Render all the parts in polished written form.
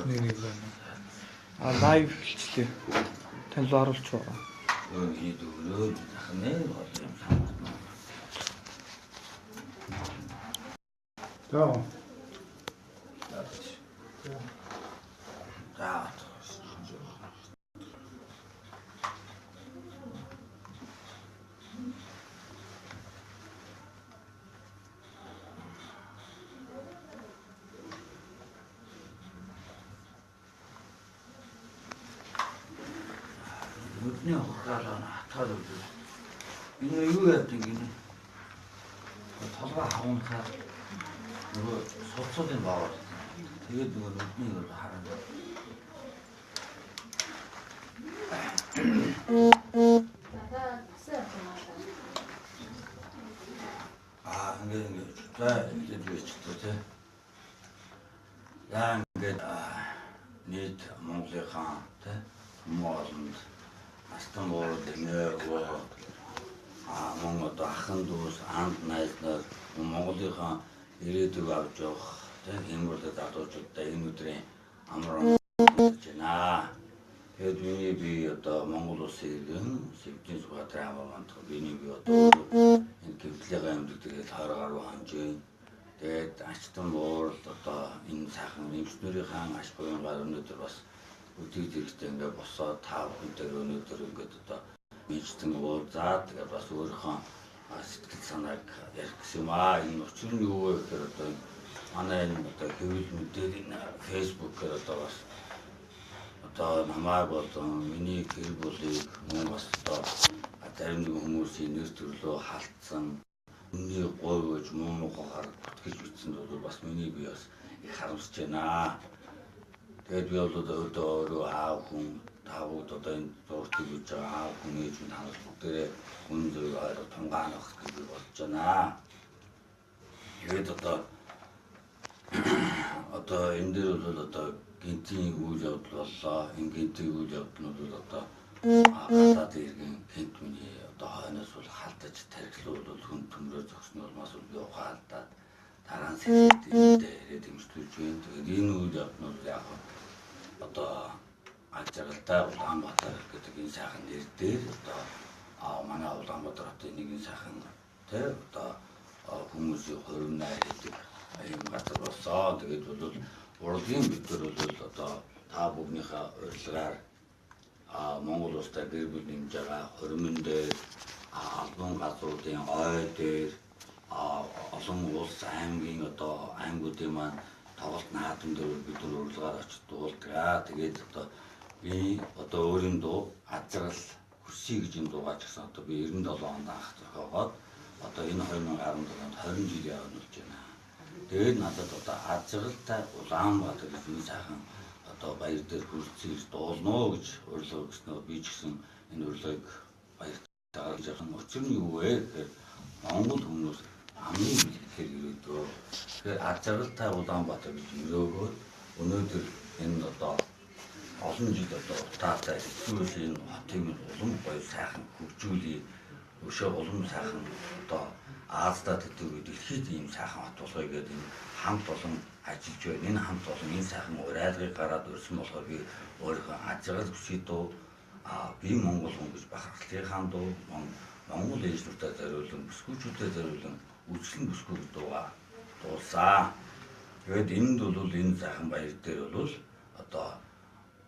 Нэрийг байна. Лайв хийлээ. Танил оруулж байгаа. Миний дөрөв захны бол юм санагдана. За. Нүдний хуралаа хатаад өгдөө. Энэ юу яадаг юм? Толгой хавнахаар нөгөө суцуудын баавал. Тэгээд нөгөө нүдний бол хараад. Ингээд за ингэж бичдэг тий. Яа ингээд нийт Монголынхаа тий Монголд Астамбул нэргөө Монгол ахын дүүс анд найзнаар Монголынхаа ирээдүйг авч явах тий хэмжээтэй залуучуудтай энэ өдрийн амраа хийж байна. Тэгээд миний би одоо Монгол улсын иргэн Сэвжин Сүхбаатарын амралтанд биний би одоо энэ гэрлийн амьд тэгээд 20 гаруй хонжээ. Тэгээд ачтан буур одоо энэ сайхан эмчнэрийн аш буян гар өнөдөр бас үдийг зэрэгтэй ингээд босоо тав хүнээр өнөдөр ингээд одоо мэдсэн боо заа тэгээд бас өөрийнхөө сэтгэл санааг ярих гэсэн юм аа. Энэ учир нь юу вэ гэхээр одоо манай энэ одоо хэвлэл мэдээлэл фэйсбүүкээр одоо бас одоо намайг болон миний гэр бүлийг мөн бас одоо зарим нэг хүмүүсийн нэр төрлөө халтсан миний говьж муухайгаар бүтгэж бичсэнд бол бас миний би бас их харамсаж байна. Тэгээд би бол одоо өөрөө аав хүн тавууд одоо энэ зургийг хийж байгаа аав хүн ээж минь танаас бүгдээрээ хүн зөв ойлгох тунгаанах гэж бодож байна. Тэгээд одоо энэ дээр бол одоо гинтийн үйл явдал боллоо. Энэ гинтийн үйл явдал нь бол одоо гадаад иргэн гинт миний одоо хойноос бол халдаж тархилууд бол хүн төмрөө зогсны улмаас би ухаалдаад дараа нь сэлдээд ирээд имжлүүлж байна. Тэгээд энэ үйл явдал нь яг одоо ажиглалтай Улаанбаатар гэдэг энэ сайхан нэр дээр одоо манай Улаанбаатар хотын нэгэн сайхан тий одоо хүмүүсийн хориг найр гэдэг юм газар болсон. Тэгээд бол урлагийн бид нар бол одоо та бүхнийхээ урилгаар Монгол улстай гэр бүл нэмж байгаа хуримн дээр албан газруудын ой дээр олон улс аймгийн одоо аймагуудын маань тоглолт наадам дээр бид нар урилгаар очиж дуулдаг. Тэгээд одоо би одоо өөрийн дуу азрал хүсье гэж энэ дуугаа ч гэсэн одоо би 97 онд анх зохиогоод одоо энэ 2017 онд 20 жил явуулж байна. Тэгээд надад одоо азралтай Улаанбаатар гэж энэ сайхан одоо баяр дээр хүрцэн дуулно гэж урилга өгснөө би ч гэсэн энэ урилгыг баяртайгаар хийж байгаа. Учир нь юу вэ гэхээр Монгол хүмүүс амны бэлтгэхээр ирээдөө. Тэгэхээр азралтай Улаанбаатар гэж өрөөгөөд өнөөдөр энэ одоо олон жил одоо утаатай хэвчүүлж энэ хотыг улам гоё сайхан хөгжүүлээ. Өшөө улам сайхан одоо Аазда төдөө дэлхийд ийм сайхан хот болгоё гэдэг энэ хамт олон ажиллаж байна. Энэ хамт олон энэ сайхан урайлгыг гараад өрсөн болохоор би өөрийнхөө ажиглал хүсээ дуу би Монгол хүн гэж бахархлынхаа дуу Монгол ээжнүүдэд зориулсан бүсгүүчүүдэд зориулсан үжлэн бүсгүүг дуугаа дуулсан. Тэгээд энд бол энэ сайхан баяр дээр бол одоо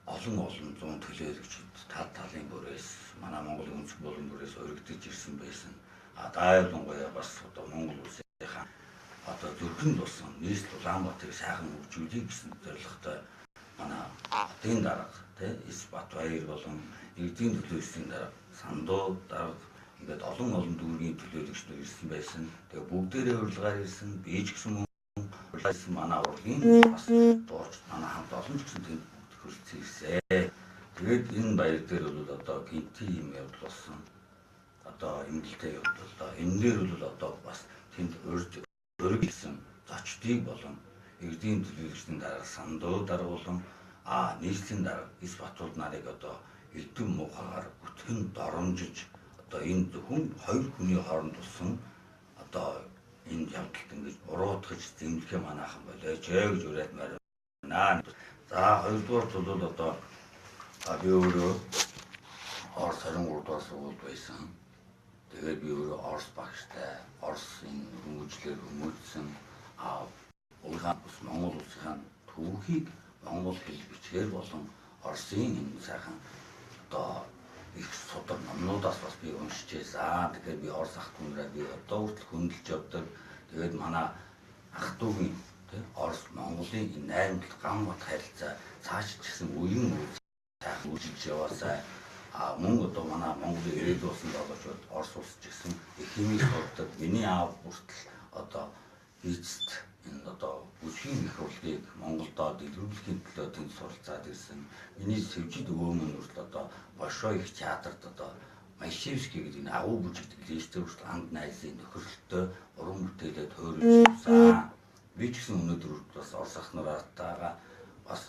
олон зуун төлөөлөгчд тал талын бүрээс манай Монголын өнцөг болон бүрээс өргөдөж ирсэн байсан. Дайлангуяа бас одоо Монгол улсынхаа одоо зүрхэнд болсон нийслэл Улаанбаатарыг сайхан хөгжүүлэх гэсэн зорилготой манай хотын дарга тий Исбатбаяр болон Эрдэнэ төлөөлөгчдийн дарга Сандуу дарга ингээд олон дүүргийн төлөөлөгчдүүд ирсэн байсан. Тэгээ бүгдээрээ урилгаар ирсэн. Би ч гэсэн урилгаарсан манай урлагийн бас дууч манай хамт олон ч гэсэн тэнд хүрэлцэн ирсэн. Тэгээд энэ баяр дээр бол одоо гинтийн юм явдал болсон. Одоо эмгэлтэй явдал одоо энэ дээр бол одоо бас тэнд өргөлсөн зочдыг болон Эрдэнэ төлөөлөгчдийн дарга Сандуу дарга болон нийслэлийн дарга Исбатбаяр нарыг одоо элдв муухайгаар бүтгэн доромжиж одоо энэ зөвхөн хоёр хүний хооронд болсон одоо энэ явдалд ингэж буруутгаж зэмлэхээ манайхан болооч гэж уриалмаар байна. За хоёрдугаар бол одоо би өөрөө Орос 23 дугаар сургуульд байсан. Тэгээд би өөрөө Орос багштай, Оросын хүмүүжлэр хүмүүжсэн улаан ус Монгол улсынхаа түүхийг монгол хэл бичгээр болон Оросын энэ сайхан одоо их судар номнуудаас бас би уншижээ. Тэгэхээр би Орос ах дүүнрээ би одоо хүртэл хөндлөж явдаг. Тэгээд манай ах дүүгийн Орос Монголын энэ найрамдал гам бат харилцаа цааш ч гэсэн үеийн үе сайхан үржилж яваасай. Мөн одоо манай Монголын ирээдүйн улсын долоочууд Орос улс ч гэсэн их хэмжээ сурдаг. Миний аав хүртэл одоо эцэст энэ одоо бүсгийн их хурлыг Монголдо дэлгэрүүлэхийн төлөө тэнд суралцаад ирсэн. Миний сэвжид өвөмөн хүртэл одоо Большой их театрт одоо Машевский гэдэг энэ агуу бүжигдэг листээр хүртэл анд найзын нөхөрлөлтөй уран бүтээлээ тойруулсан. Би ч гэсэн өнөөдөр бас Орос ах нараатайгаа бас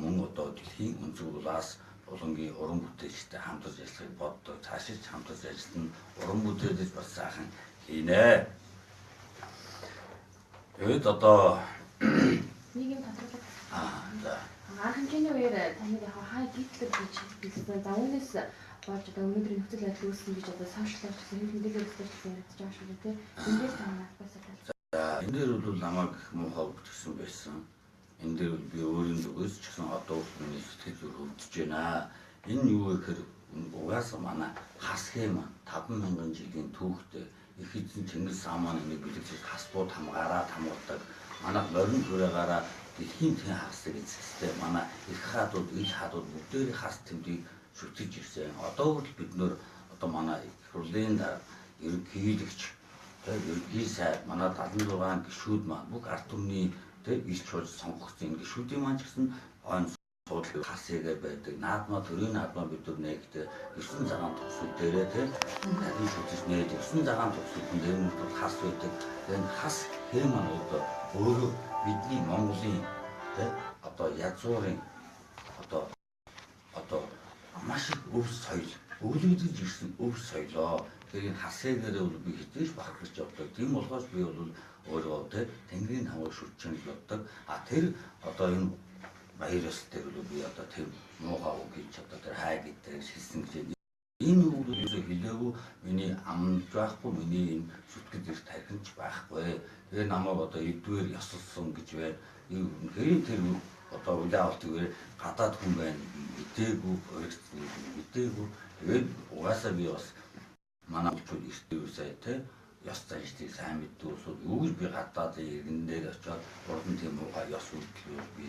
мөн одоо дэлхийн өнцгөөс улангийн уран бүтээлчтэй хамтарч ажиллахыг боддог. Цаашид хамтарч ажиллана, уран бүтээлж бас сайхан хийнэ. Тэгээд одоо нэг юм тодорхойлох. за. Анх хэмжээний үеэр таныг яг хаа гитлэг гэж хэлсэн. За үүнээс болж одоо өнөөдрийн нөхцөл байдал үүссэн гэж одоо сошиалч гэсэн хэм мэдээлэл өгсөн яригдж байгаа шүү дээ. Эндээс танаа басаад. За энэ дээр бол намайг муухай өгсөн байсан. Энэ дээр би өөрийн зүгээс ч гэсэн одоо миний сэтгэл зүйн хөвдөж байна. Энэ юу гэхээр угаасаа манай хасхээ маань 5000 жилийн түүхтэй их эзэн Чингис хаан маань энийг бэлэгдэж хасбууд хамгаараад хамгаалдаг. Манай морин хүрээгараа дэлхийн тэн хасдаг эцэстэй манай их хаадууд, ил хаадууд бүгдээрээ хас тэмдгийг шүтэж ирсэн. Одоо хүртэл бид нөр одоо манай хурлын ерөнхийлөгч ерөнхий сайд манай 76 гишүүд маань бүх ард түмний илч болж сонгогдсон гишүүдийн маань ч гэсэн хойно суудлын хасыгээ байдаг. Наадмаа төрийн наадмаа бид нар нэгтэй 9 цагаан төгсөл дээрээ нарийн шүтэж нээд 9 цагаан төгсөлд нэрнүүд бол хас байдаг. Тэгээд хас хэм маань одоо өөрөө бидний Монголын одоо язгуурын одоо маш их өв соёл өвлөгдөж ирсэн өв соёлоо. Тэгэхээр хасыгээрээ бол би хизээж бахархаж явдаг. Тийм болохоос би бол өөрөө тэнгэрийн хамгаалах шүтчэнд боддог. Тэр одоо энэ баяр ёс дээр бол би одоо тийм муухай үг гэж одоо тэр хай гэдэг хэлсэн гэж энэ үг юу хэлээгүй миний амж байхгүй миний энэ шүтгэд их тархинч байхгүй. Тэгээ намайг одоо эдгээр ёсолсон гэж байна. Үнэхээр тэр одоо уляалтыг гадаад хүн байна мэдээгүй өргөцсөн мэдээгүй. Тэгээд угаасаа би бас манай хүмүүс эртнээсээ ёс заншдыг сайн мэддэг усуд юу гэж би гадаад иргэн дээр очиод урдан тийм муухай ёс үйлдэл би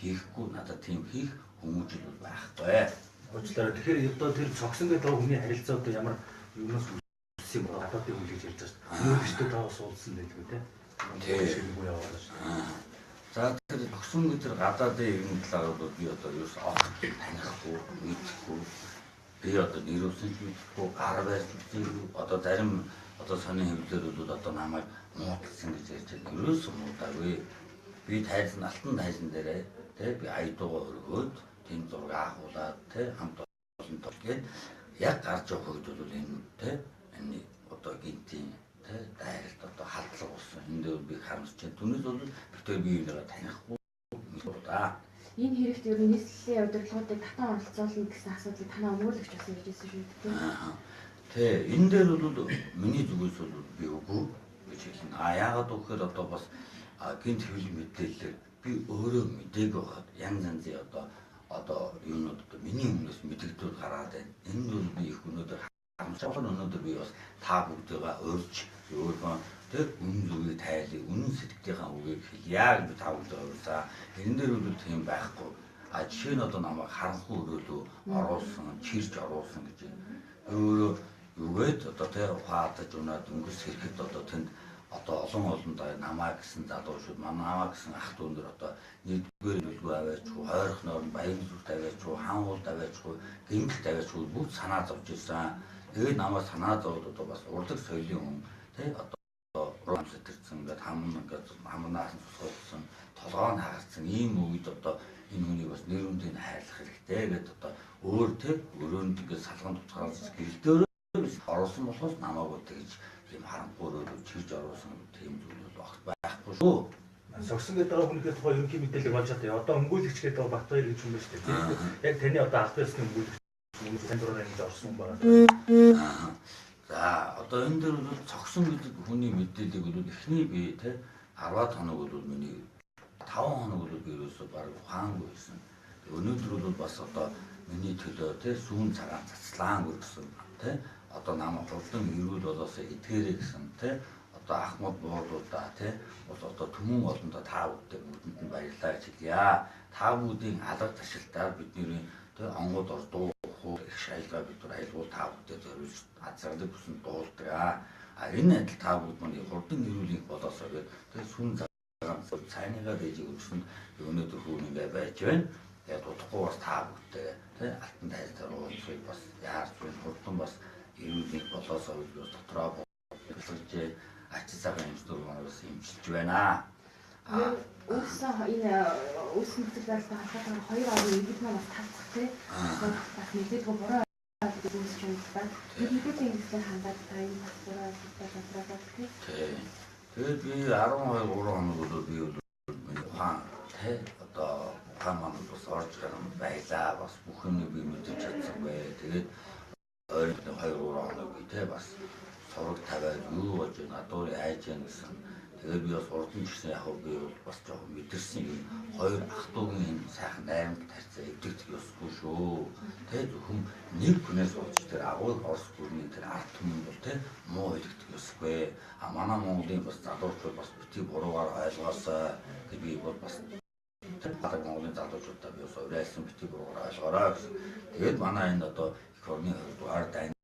хийхгүй надад тийм хийх хүмүүжил бол байхгүй. Уучлаарай. Тэгэхээр одоо тэр цогсон гэдэг хүний харилцаа одоо ямар юмнаас үүссэн юм бэ? Гадаадын хүн гэж ярьж байгаа шүү дээ. Өөрөөсөө таа суулсан байлгүй те. Тийм үү яваад шүү. За тэр цогсон гэдэг гадаадын иргэн талаар бол би одоо юу ч танихгүй мэдэхгүй. Би одоо нэрвсэн ч мэдэхгүй, гар барьж үзээгүй. Одоо зарим одоо сонин хэвлэлэр бол одоо намайг муудалсан гэж ярьж байгаа. Ерөөсөө муудаагүй. Би тайзан алтан тайзан дээрээ би айдуугаа өргөөд тийм зураг агуулад хамт олон толгээд яг гарч явах үед бол энэ энэ одоо гинтийн дайралт одоо халдлага болсон. Энд дээр би харамсаж байна. Түүнээс бол битээ би энэгээ танихгүй да. Энэ хэрэгт ер нь нийслэлийн удирдлагуудыг татан оролцуулна гэсэн асуудлыг танаа өмгөөлөгч бас ярьж байсан шүү дээ. Энэ дээр бол миний зүгээс бол би үгүй гэж хэлнэ. Яагаад гэвэл одоо бас гинт хэвлэл мэдээлэлээр би өөрөө мдээгүй байгаад янз янзын одоо юунууд миний өмнөөс мэдээлэлүүд гараад байна. Энэ бол би их өнөөдөр хамсаалал өнөөдөр би бас та бүгдээ урьж өөрөө үнэн зүгийг тайлыг, үнэн сэтгэлийнхаа үгийг хэлье гэж би та бүгдээ уурсаа. Энэ дээр бол тийм байхгүй. Жишээ нь одоо намайг харанхуй өрөөлөө оруулсан, чирж оруулсан гэж өөрөө юугээд одоо ухаадаж унаад өнгөс хэрхэд одоо тэнд одоо олон намаа гэсэн залуучууд намаа гэсэн ах дүү нар одоо нэгдүгээр нүлгүй аваачгүй хойрхноор баян зүрт аваачгүй хаан уулд аваачгүй гимтэл аваачгүй бүгд санаа зовж ирсэн. Тэгээд намаа санаа зовоод одоо бас урлаг соёлын хүн одоо ром сэтэрсэн ингээд хамнаас цусгуулсан толгойн хагарсан ийм үед одоо энэ хүнийг бас нэр хүндийг хайрлах хэрэгтэй гэдэг одоо өөр өрөөнд ингээд салган туцгаалж гэрэлдээр оруулсан болохоос намаагүй тэгж тийм харанхуй өрөөлөж чирж оруулсан тийм зүйл бол огт байхгүй шүү. Согсон гэдэг байгаа хүнийхээ тухай ерөнхий мэдээлэл болж байгаа. Одоо өмгөөлөгч гэдэг байгаа Батбаяр гэж хүн байна шүү дээ. Яг таны одоо аль биесны өмгөөлөгч хүмүүс танд дураар ингэж орсон байна. За одоо энэ дээр бол цогсон гэдэг хүний мэдээллийг бол эхний би те 10 хоног бол миний 5 хоног бол би ерөөсөө баг ухаангүй байсан. Өнөөдөр бол бас одоо миний төлөө те сүүн цагаан цацлаан гэсэн те одоо намайг хурдан ирүүл болоосоо эдгээрэй гэсэн те одоо Ахмад буудуудаа те одоо түмэн олондоо та бүдтэй бүгдэнд нь баярлалаа гэж хэлье. Та бүдийн алга ташилтаар бидний те онгод ордуу их шайлгаа бид нар айлгуул та бүдтэй зориулж азарлаг бүсэн дуулдаг. Энэ адил та бүд маань хурдан ирүүлэх болоосоо гэдэг те сүн цагаан цайныгаа дэж өгсөн өнөөдөр хүн ингээ байж байна. Яг утгагүй бас та бүдтэй те алтан тайлтар уулзах бас яарч байна. Хурдан бас ирүүлэх болоосоо гэж дотроо боловсруулж ачаа цагаан юмсдор манаас имчилж байна. Өөрсдөө энэ үүсгэн нөхцөлтэй холбоотой 2 оны иргэд маань бас талцах тий. Бас нэгдэггүй буруу ойлголт үүсэж байна. Нэгдэггүй ингэсэн хандаад та энэ бас буруу ойлголтоо контроллох тий. Тэгээд би 12 3 хоног бол би ухаан тий одоо ухаан маань бас орж гарсан байлаа. Бас бүх юм би мэдэж чадсан бай. Тэгээд ойрын 2 3 хоног би тий бас сураг тавиад юу болж байна адуур айж яа гэсэн. Тэгээд би бас урдан гисэн яг би бас жоохон мэдэрсэн юм. Хоёр ах トゥ угийн сайхан найрамд тарцаа эвдэгдэх ёсгүй шүү. Тэгээд хүн нэг хүнээс болж тэр агуул орс бүрний тэр арт түмэн бол тий муу хэлэгдэх ёсгүй. Манай Монголын бас залуучууд бас бити буруугаар ойлгоосоо гэж би бол бас тэр Монголын залуучуудаа би бас урайлсан бити буруугаар ойлгоорой гэсэн. Тэгээд манай энэ одоо их орны 2 дугаар дайны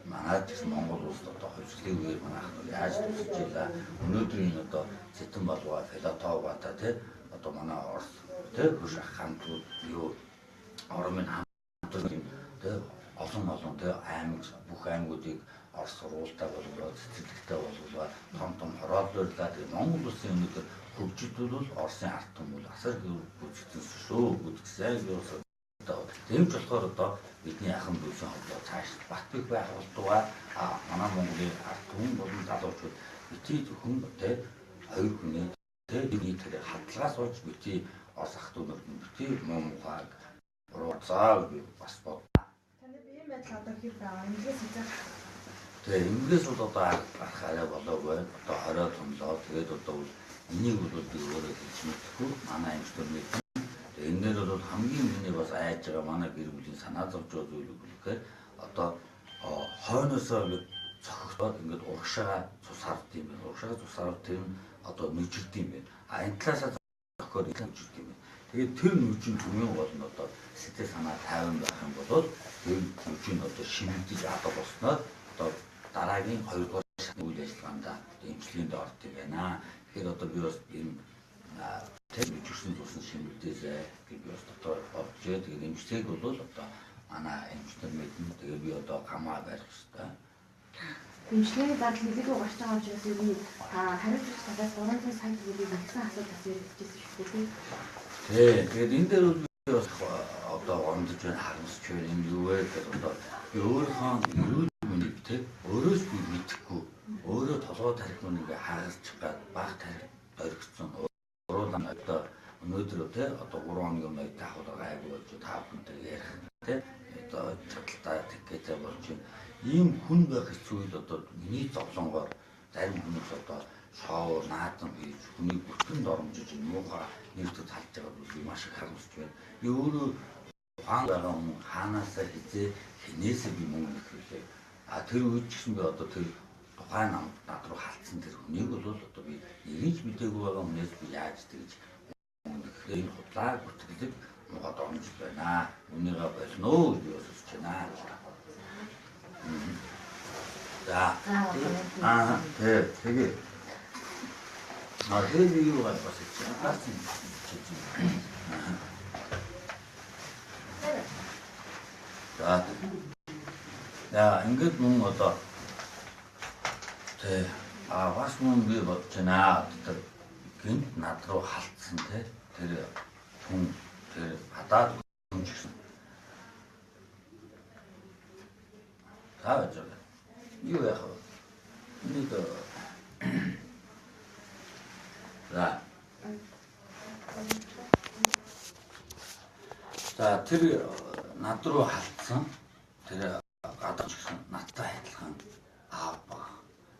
манайд гэсэн Монгол улсад одоо хувьчлалын үеэр манай ах нар яаж тусч ийлээ. Өнөөдрийн одоо Цэтэн Балгаа, Филатовата тий одоо манай Орос тий хөш ах хамтууд юу Ормын хамтууд тий олон тий аймаг бүх аймагуудыг Орос сургуультай болгоод цэцэрлэгтэй болгоод том хорооллууллаа. Тэгээ Монгол улсын өнөөдөр хөгжид бол Оросын ард түмэн асар гүйцэтгэсэн шүү. Гүйцэтгэсэн юусаа тийм ч болохоор одоо бидний ахын дүүсэн хоолой цааш Батбэг байх болдгоо манай Монголын ард түмэн болон залуучууд бити зөвхөн тэ хоёр хүний тэ нэг тэр хатлагаас болж бити Орос ах トゥ нарт бити муухайг урууцаа би бас бод. Таны бие мэдл одоо хэр байгаа ингээс үзэх. Тэгээ ингээс бол одоо арахаараа болоогүй одоо хороо томлоо тэгээд одоо энийг бол би өөрөө хэлж мэдхгүй манай эмчтэрний энэ дээр бол хамгийн миний бас айж байгаа манай гэр бүлийн санаа зовж байгаа зүйл гэхээр одоо хойноосоо ингэ цохигдоод ингээд урагшаага цус хард юм байна. Урагшаага цус хард тэр нь одоо нүжирд юм байна. Энэ талаасаа зохиод нүжирд юм байна. Тэгээд тэр нүжин түмэн болно одоо сэтгэл санаа тайван байх юм бол тэр нүжин одоо шимэгдэж адаа босноо одоо дараагийн 2 дугаар шатны үйл ажиллагаанд эмчилгээнд ордог юм байна. Тэгэхээр одоо би бас энэ тэр нүжирсэн тусан шимэгдээсээ гэж би бас дотор бодож тэгээд эмчлэг бол одоо манай эмчтэр мэднэ тэгээд би одоо гамаа барих хэрэгтэй. Эмчилгээний зардал нэлээгүй гарч байгаа учраас ер нь хариуцлагч талаас 300 сая төгрөгийг нэгсэн асуудал яригдчихсэн шүү дээ. Тэгээд энэ дээр бол би бас одоо ондож байна харамсч байна юм юу вэ гэдэг одоо би өөрийнхөө эрүүл мэндийг тэг өөрөөс би мэдэхгүй өөрөө толгой тархиныг ингээ хаагч гад баг тарих оригдсон уруулан одоо өнөөдөр тэ одоо 3 хоногийн өмнө таахад гайгүй болж та бүхэнтэй ярих тэ одоо чадaltaа тэггээтэй болж ийм хүн байх хэцүүд одоо миний зовлонгоор зарим хүмүүс одоо шоу наадан хийж хүний бүтэнд оромжиж муухай нэртэй талж байгаа бол маш их харамсч байна. Би өөрөө хаан байгаа хүн хаанаас хизээ хинээсээ би мөнгө ихэвлээ. Тэр үед ч гэсэн би одоо тэр тухайн намд над руу халтсан тэр хүнийг бол одоо би нэгж мэдээгүй байгаа хүнээс би яаж тэгж мөнгө ихэвлээ. Энэ худлаа бүтгэлэг муухай оромж байна. Үнийгээ болно гэж би өсөж байна. За. Тэгээ. Тэгээд юу гэж бас хэлсэн. За. Яа, ингээд мөн одоо тэ бас мөн би бодож байна. Тэр гинт над руу халтсан тэ тэр хүн тэр хадаад хүн гэсэн. Тааж байгаа. Юу яах вэ? Нэг за За тэр над руу халтсан тэр гадаж гисэн надтай адилхан аав баг.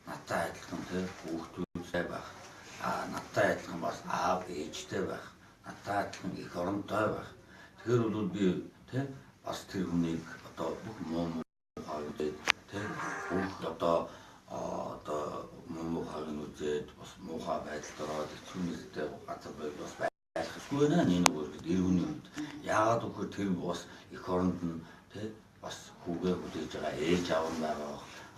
Надтай адилхан тэр хүүхдүүдтэй байх. Надтай адилхан бас аав ээжтэй байх. Надтай адилхан их оронтой байх. Тэгэхээр бол би тий бас тэр хүнийг одоо бүх муу хаагдаад тий бүх одоо муухайг нь үзээд бас муухай байдалд ороод хэцүүнэстэй газар байл бас байхгүй нэ нэг үргэлж ирүүний үед яагаад гэвэл тэр бас их оронд нь тий бас хүүгээ хүлээж байгаа ээж аав нь байгаа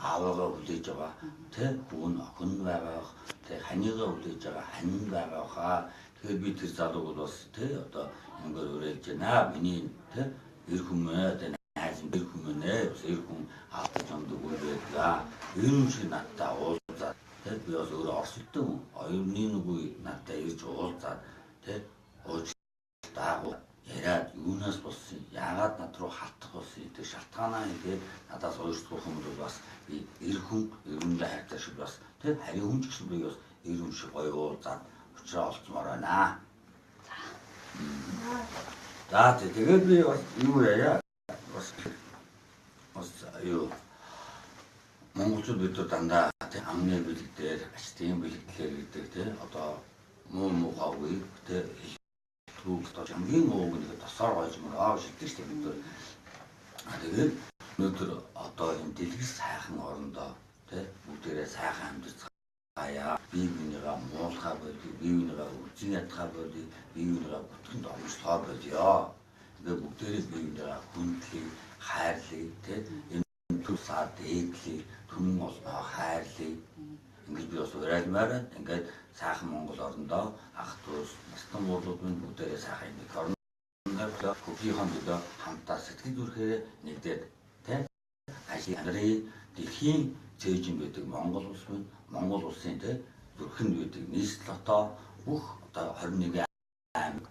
аавгаа хүлээж байгаа тий хүү нь охин нь байгаа тий ханигаа хүлээж байгаа хань нь байгаа хаа тэгэхээр би тэр залууг бол бас тий одоо ингээд өрөөлж байна миний тий эр хүмүүст найз эр хүмүүнээ эр хүн аавч амдаг үйл байлаа энэ шиг надтай уулзаад тий би бас өөрөө орсолтой хүн оюуны нүгүй надтай ирж уулзаад тий уучлаа яриад юунаас болсон яагаад над руу халтах болсон гэдэг шалтгаанаа ингээд надаас өөрсдөх юм бол бас би эр хүн өрөндөө хайртай шиг бас тий харин хүн ч гэсэн би бас эр хүн шиг гоё уулзаад уучраа олцмоор байна. За тэгээд би бас юу яа бас юу монголчууд бид дандаа тий амны бэлэг дээр ачтын бэлэгдлэр гэдэг тий одоо муу хавгүй тий хүүхдээ хамгийн ууг нэг тосоор гойж мөрөө шилдэг шүү дээ бид нар. Тэгээд өнөөдөр одоо энэ дэлгэр сайхан орондоо тий бүгдээрээ сайхан амьдарцгаая. Бие бинийгаа муулахаа болий, бие бинийгаа үзэн ядхаа болий, бие бинийгаа бүтгэнд омслохоо болио. Тэгээд бүгдээрээ бие бинийгаа хүндлэе, хайрлая тий энэ тусаа дээдлэе, түмэн олноо хайрлая. Ингээд би бас урайлмаар байна. Ингээд сайхан Монгол орондоо ах дүүс настан муулууд минь бүгдээрээ сайхан нэг орноо хүүхийнхэн дэдэ хамтаа сэтгэл зүрхээр нэгдээд тий ажил андрын дэлхийн цээжин байдаг Монгол улс минь Монгол улсын тий зүрхэнд байдаг нийслэл одоо бүх одоо 21 аймаг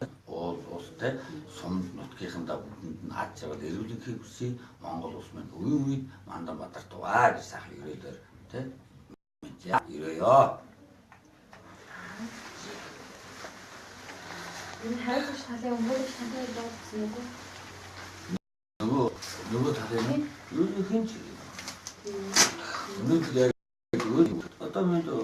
улс тий сум нутгийнхандаа бүгдэнд нь ад жаргал эрүүлэнхийг хүсье Монгол улс минь үе үед мандан бадартай гэж сайхан ирээдээр тий 이래요. Энэ хайрч талын өмгөөлж тантай дуудсан уу? 누구 다되는 요즘 흔치. 오늘 그래 그 어떤 면도